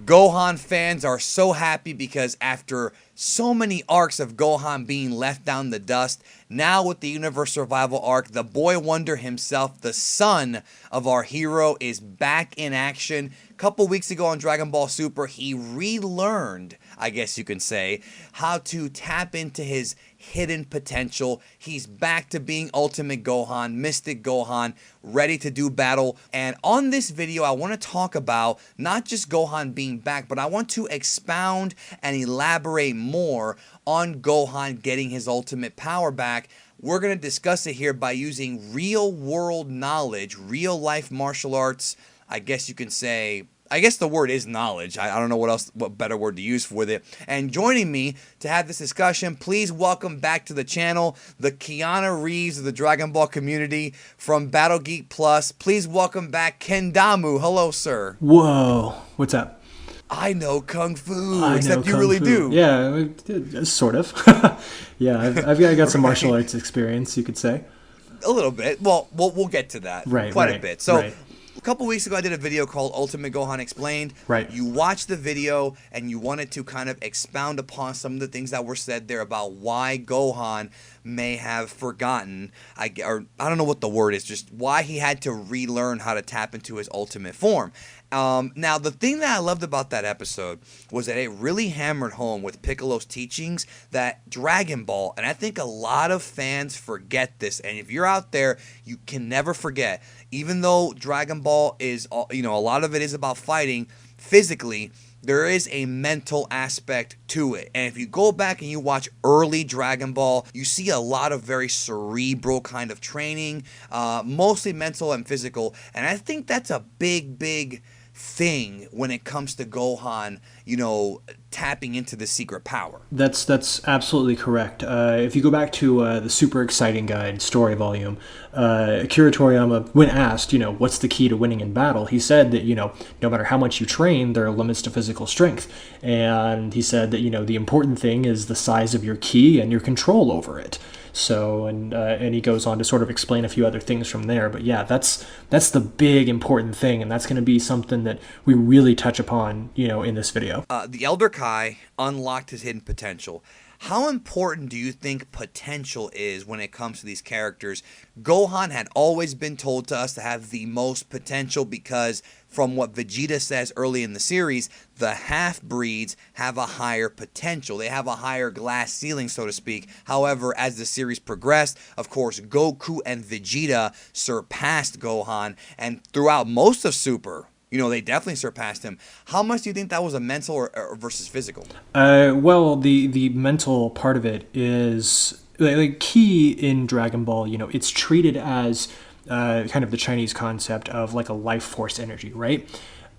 Gohan fans are so happy because after so many arcs of Gohan being left down the dust, now with the Universe Survival arc, the boy wonder himself, the son of our hero, is back in action. A couple weeks ago on Dragon Ball Super, he relearned, I guess you can say, how to tap into his hidden potential. He's back to being Ultimate Gohan, Mystic Gohan, ready to do battle. And on this video, I want to talk about not just Gohan being back, but I want to expound and elaborate more on Gohan getting his ultimate power back. We're going to discuss it here by using real world knowledge, real life martial arts. I guess you can say, I guess the word is knowledge. I don't know what better word to use with it. And joining me to have this discussion, please welcome back to the channel, the Keanu Reeves of the Dragon Ball community from Battle Geek Plus. Please welcome back Kendamu. Hello, sir. Whoa, what's up? I know Kung Fu, except you really do. Yeah, sort of. Yeah, I've got some martial arts experience, you could say. A little bit. Well, we'll get to that quite a bit. So. Right. A couple weeks ago, I did a video called Ultimate Gohan Explained. Right. You watched the video and you wanted to kind of expound upon some of the things that were said there about why Gohan may have forgotten, or I don't know what the word is, just why he had to relearn how to tap into his ultimate form. Now, the thing that I loved about that episode was that it really hammered home with Piccolo's teachings that Dragon Ball, and I think a lot of fans forget this, and if you're out there, you can never forget, even though Dragon Ball is, a lot of it is about fighting physically, there is a mental aspect to it. And if you go back and you watch early Dragon Ball, you see a lot of very cerebral kind of training, mostly mental and physical. And I think that's a big thing when it comes to Gohan, tapping into the secret power. That's absolutely correct. If you go back to the Super Exciting Guide story volume, Akira Toriyama, when asked, what's the key to winning in battle, he said that, no matter how much you train, there are limits to physical strength. And he said that, the important thing is the size of your ki and your control over it. So, and he goes on to sort of explain a few other things from there. But yeah, that's the big important thing, and that's going to be something that we really touch upon, in this video. The Elder Kai unlocked his hidden potential. How important do you think potential is when it comes to these characters? Gohan had always been told to us to have the most potential because from what Vegeta says early in the series, the half-breeds have a higher potential. They have a higher glass ceiling, so to speak. However, as the series progressed, of course, Goku and Vegeta surpassed Gohan, and throughout most of Super, they definitely surpassed him. How much do you think that was a mental or versus physical? Well, the mental part of it is like key in Dragon Ball. It's treated as kind of the Chinese concept of like a life force energy, right?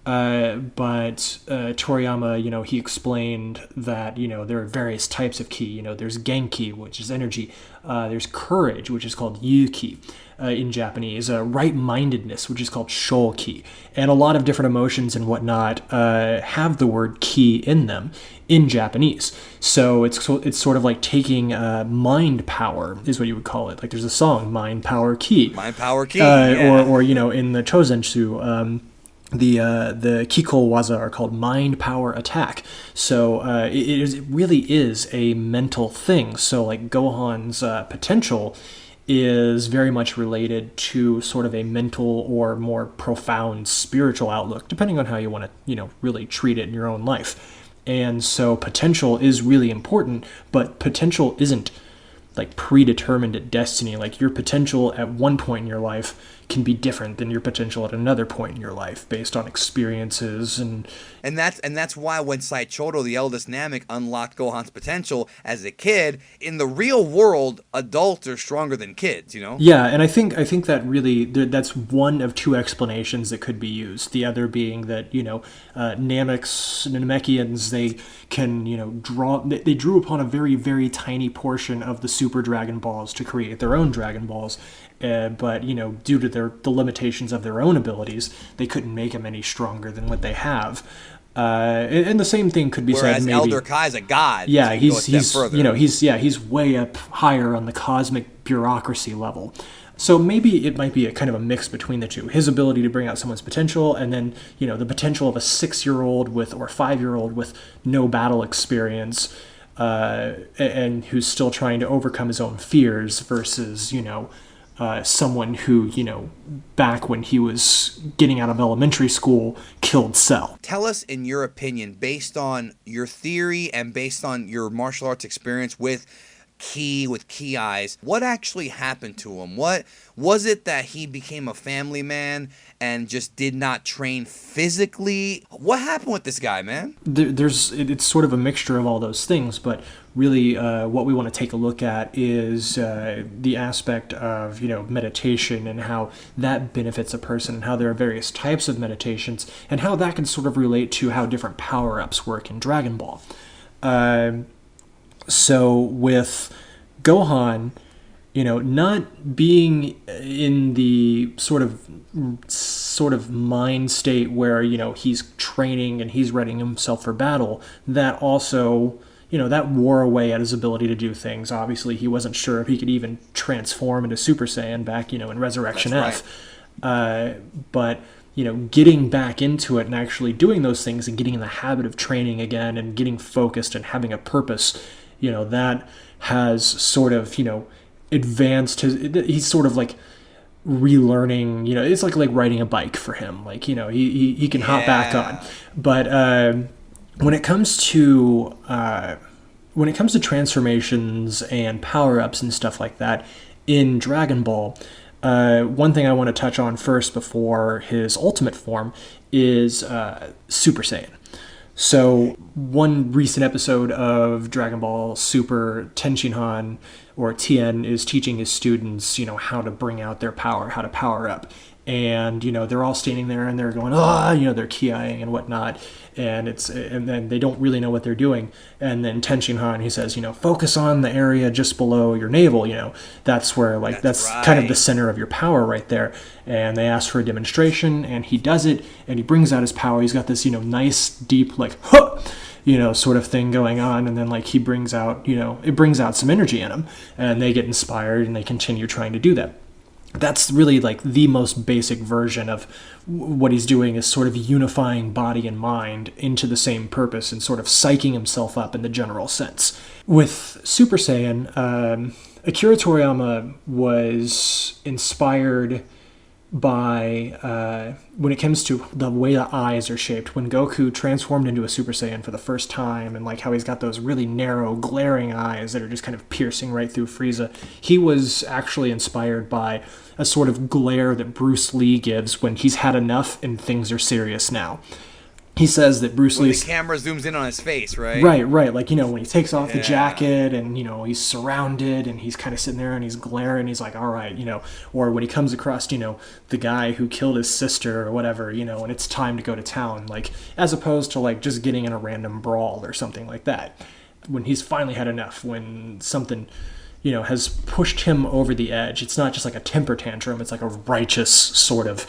But Toriyama, he explained that, there are various types of ki. There's Genki, which is energy. There's courage, which is called Yuki in Japanese. Right-mindedness, which is called Shoki. And a lot of different emotions and whatnot have the word ki in them in Japanese. So it's sort of like taking mind power, is what you would call it. Like there's a song, Mind Power Ki. Mind Power Ki, yeah. Or in the Chosensu, the Kiko Waza are called mind power attack. So it really is a mental thing. So like Gohan's potential is very much related to sort of a mental or more profound spiritual outlook, depending on how you want to, really treat it in your own life. And so potential is really important, but potential isn't like predetermined at destiny. Like your potential at one point in your life can be different than your potential at another point in your life based on experiences and that's why when Saichoro, the eldest Namek, unlocked Gohan's potential as a kid, in the real world, adults are stronger than kids, Yeah, and I think that really that's one of two explanations that could be used. The other being that Namekians, they can they drew upon a very, very tiny portion of the Super Dragon Balls to create their own Dragon Balls. But due to the limitations of their own abilities, they couldn't make him any stronger than what they have. And the same thing could be said. Whereas maybe Elder Kai's a god. Yeah, so he's he's way up higher on the cosmic bureaucracy level. So maybe it might be a kind of a mix between the two. His ability to bring out someone's potential, and then, the potential of a 6-year-old or 5-year-old with no battle experience, and who's still trying to overcome his own fears versus, someone who, back when he was getting out of elementary school, killed Cell. Tell us, in your opinion, based on your theory and based on your martial arts experience with Ki Eyes, what actually happened to him? What was it that he became a family man and just did not train physically? What happened with this guy, man? It's sort of a mixture of all those things, but really what we want to take a look at is the aspect of meditation and how that benefits a person, and how there are various types of meditations, and how that can sort of relate to how different power-ups work in Dragon Ball. So with Gohan, not being in the sort of mind state where, he's training and he's readying himself for battle, that also, that wore away at his ability to do things. Obviously, he wasn't sure if he could even transform into Super Saiyan back, in Resurrection That's F. But getting back into it and actually doing those things and getting in the habit of training again and getting focused and having a purpose, that has sort of, advanced he's sort of like relearning, it's like riding a bike for him. Like, he can hop back on. But when it comes to transformations and power-ups and stuff like that in Dragon Ball, one thing I want to touch on first before his ultimate form is Super Saiyan. So one recent episode of Dragon Ball Super, Tenshinhan, or Tien, is teaching his students, how to bring out their power, how to power up. And, they're all standing there and they're going, they're ki-eyeing and whatnot. And then they don't really know what they're doing. And then Tenshinhan, he says, focus on the area just below your navel, that's where, that's right. Kind of the center of your power right there. And they ask for a demonstration, and he does it, and he brings out his power. He's got this, nice, deep, huh! Sort of thing going on, and then he brings out, it brings out some energy in him, and they get inspired, and they continue trying to do that. That's really the most basic version of what he's doing, is sort of unifying body and mind into the same purpose and sort of psyching himself up in the general sense. With Super Saiyan, Akira Toriyama was inspired by, when it comes to the way the eyes are shaped, when Goku transformed into a Super Saiyan for the first time, and how he's got those really narrow, glaring eyes that are just kind of piercing right through Frieza, he was actually inspired by a sort of glare that Bruce Lee gives when he's had enough and things are serious now. He says that Bruce Lee... the camera zooms in on his face, right? Right. When he takes off the jacket and, he's surrounded and he's kind of sitting there and he's glaring, he's like, all right, or when he comes across, the guy who killed his sister or whatever, and it's time to go to town, as opposed to, just getting in a random brawl or something like that. When he's finally had enough, when something, has pushed him over the edge, it's not just like a temper tantrum, it's like a righteous sort of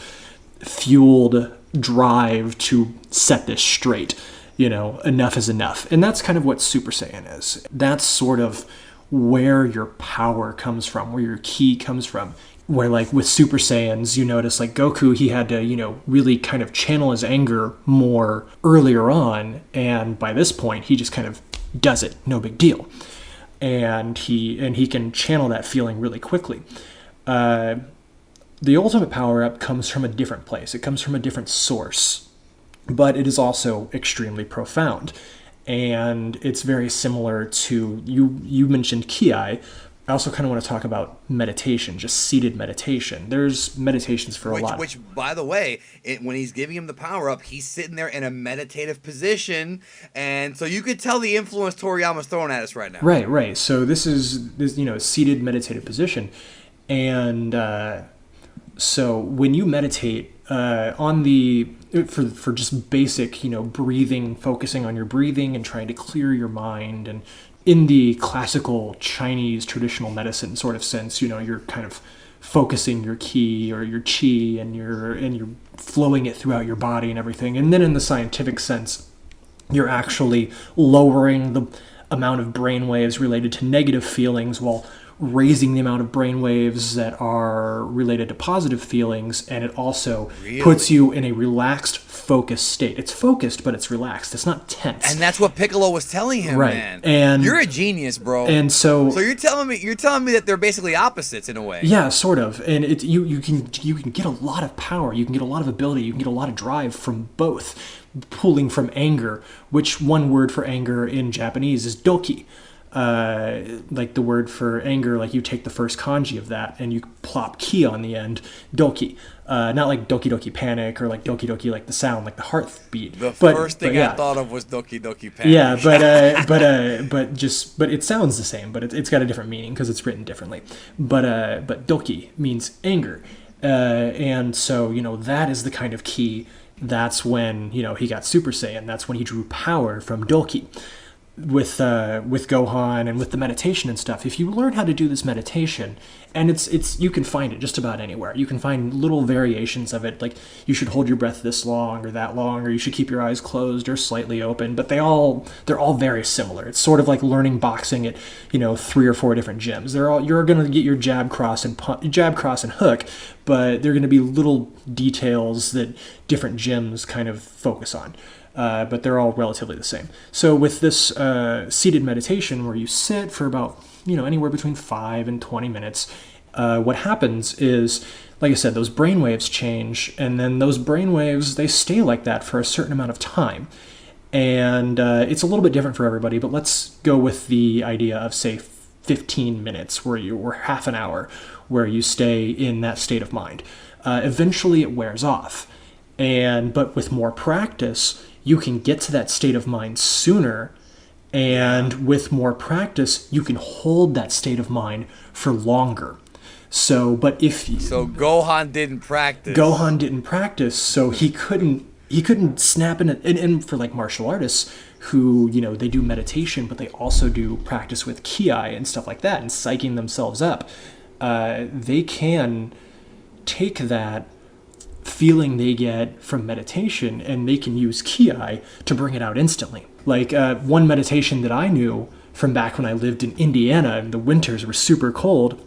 fueled drive to set this straight. Enough is enough. And that's kind of what Super Saiyan is. That's sort of where your power comes from, where your ki comes from. Where with Super Saiyans, you notice Goku, he had to, really kind of channel his anger more earlier on. And by this point, he just kind of does it. No big deal. And he can channel that feeling really quickly. The ultimate power-up comes from a different place. It comes from a different source, but it is also extremely profound. And it's very similar to, you mentioned Ki-Eye. I also kind of want to talk about meditation, just seated meditation. There's meditations for a lot. Which, by the way, when he's giving him the power-up, he's sitting there in a meditative position. And so you could tell the influence Toriyama's throwing at us right now. Right. So this is a seated meditative position. And... So when you meditate for just basic, breathing, focusing on your breathing and trying to clear your mind, and in the classical Chinese traditional medicine sort of sense, you're kind of focusing your ki or your chi and you're flowing it throughout your body and everything. And then in the scientific sense, you're actually lowering the amount of brain waves related to negative feelings while raising the amount of brain waves that are related to positive feelings, and it also Really? puts you in a relaxed, focused state. It's focused, but it's relaxed. It's not tense. And that's what Piccolo was telling him, Right. man. And you're a genius, bro. And so you're telling me that they're basically opposites in a way. yeah, sort of. And you can get a lot of power, you can get a lot of ability, you can get a lot of drive from both, pulling from anger, which one word for anger in Japanese is doki. Like the word for anger, like you take the first kanji of that and you plop ki on the end, doki. Not like Doki Doki Panic or like Doki Doki like the sound, like the heartbeat. The first thing I thought of was Doki Doki Panic. Yeah, but it sounds the same, but it's got a different meaning because it's written differently. But Doki means anger, and so that is the kind of ki. That's when he got Super Saiyan. That's when he drew power from Doki. With Gohan and with the meditation and stuff, if you learn how to do this meditation, and it's you can find it just about anywhere. You can find little variations of it, like you should hold your breath this long or that long, or you should keep your eyes closed or slightly open. But they're all very similar. It's sort of like learning boxing at 3 or 4 different gyms. You're going to get your jab, cross, and hook, but they're going to be little details that different gyms kind of focus on. But they're all relatively the same. So with this seated meditation where you sit for about, anywhere between 5 and 20 minutes, what happens is, like I said, those brain waves change, and then those brain waves, they stay like that for a certain amount of time. And it's a little bit different for everybody, but let's go with the idea of, say, 15 minutes or half an hour where you stay in that state of mind. Eventually it wears off. But with more practice, you can get to that state of mind sooner, and with more practice, you can hold that state of mind for longer. So Gohan didn't practice. Gohan didn't practice, so he couldn't snap in it. And for like martial artists who they do meditation, but they also do practice with ki and stuff like that, and psyching themselves up. They can take that feeling they get from meditation and they can use ki to bring it out instantly. Like one meditation that I knew from back when I lived in Indiana and the winters were super cold,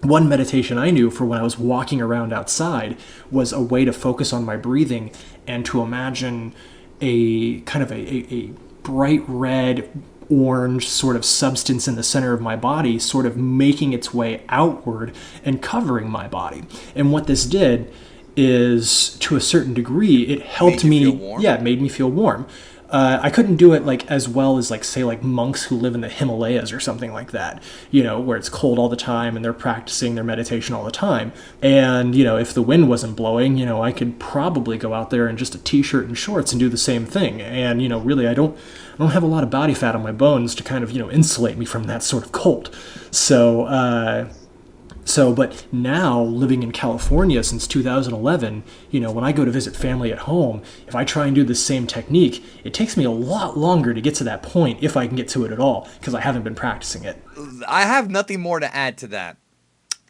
one meditation I knew for when I was walking around outside was a way to focus on my breathing and to imagine a kind of a bright red orange sort of substance in the center of my body sort of making its way outward and covering my body. And what this did is, to a certain degree, it helped me. Yeah, it made me feel warm. I couldn't do it like as well as say monks who live in the Himalayas or something like that, where it's cold all the time and they're practicing their meditation all the time. And if the wind wasn't blowing, I could probably go out there in just a t-shirt and shorts and do the same thing. And really, I don't have a lot of body fat on my bones to kind of insulate me from that sort of cold. But now, living in California since 2011, when I go to visit family at home, if I try and do the same technique, it takes me a lot longer to get to that point, if I can get to it at all, because I haven't been practicing it. I have nothing more to add to that.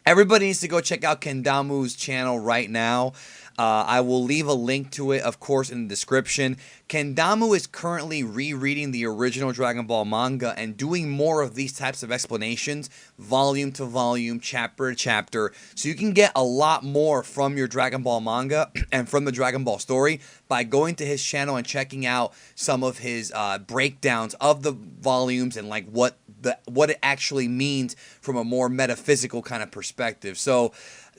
Everybody needs to go check out Kendamu's channel right now. I will leave a link to it, of course, in the description. Kendamu is currently rereading the original Dragon Ball manga and doing more of these types of explanations, volume to volume, chapter to chapter, so you can get a lot more from your Dragon Ball manga and from the Dragon Ball story by going to his channel and checking out some of his breakdowns of the volumes and like what it actually means from a more metaphysical kind of perspective. So,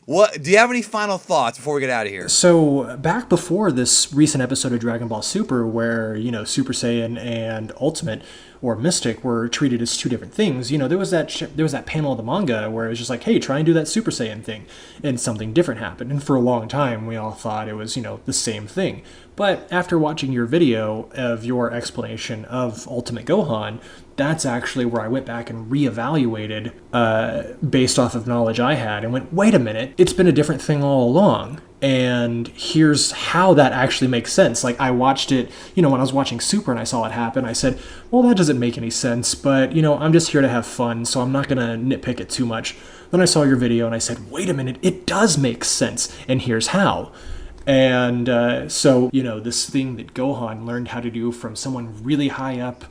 do you have any final thoughts before we get out of here? So back before this recent episode of Dragon Ball Super, where Super Saiyan and Ultimate or Mystic were treated as two different things, there was that panel of the manga where it was just like, hey, try and do that Super Saiyan thing, and something different happened. And for a long time, we all thought it was the same thing. But after watching your video of your explanation of Ultimate Gohan, that's actually where I went back and reevaluated based off of knowledge I had and went, wait a minute, it's been a different thing all along. And here's how that actually makes sense. Like, I watched it, when I was watching Super and I saw it happen, I said, well, that doesn't make any sense, but, I'm just here to have fun, so I'm not going to nitpick it too much. Then I saw your video and I said, wait a minute, it does make sense, and here's how. And so, this thing that Gohan learned how to do from someone really high up,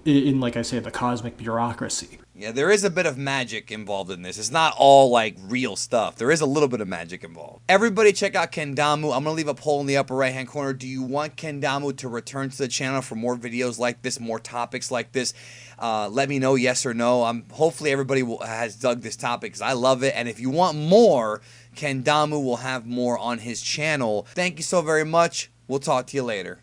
in, like I say, the cosmic bureaucracy. Yeah, there is a bit of magic involved in this. It's not all like real stuff. There is a little bit of magic involved. Everybody check out Kendamu. I'm going to leave a poll in the upper right hand corner. Do you want Kendamu to return to the channel for more videos like this, more topics like this? Let me know, yes or no. Hopefully everybody has dug this topic because I love it. And if you want more, Kendamu will have more on his channel. Thank you so very much. We'll talk to you later.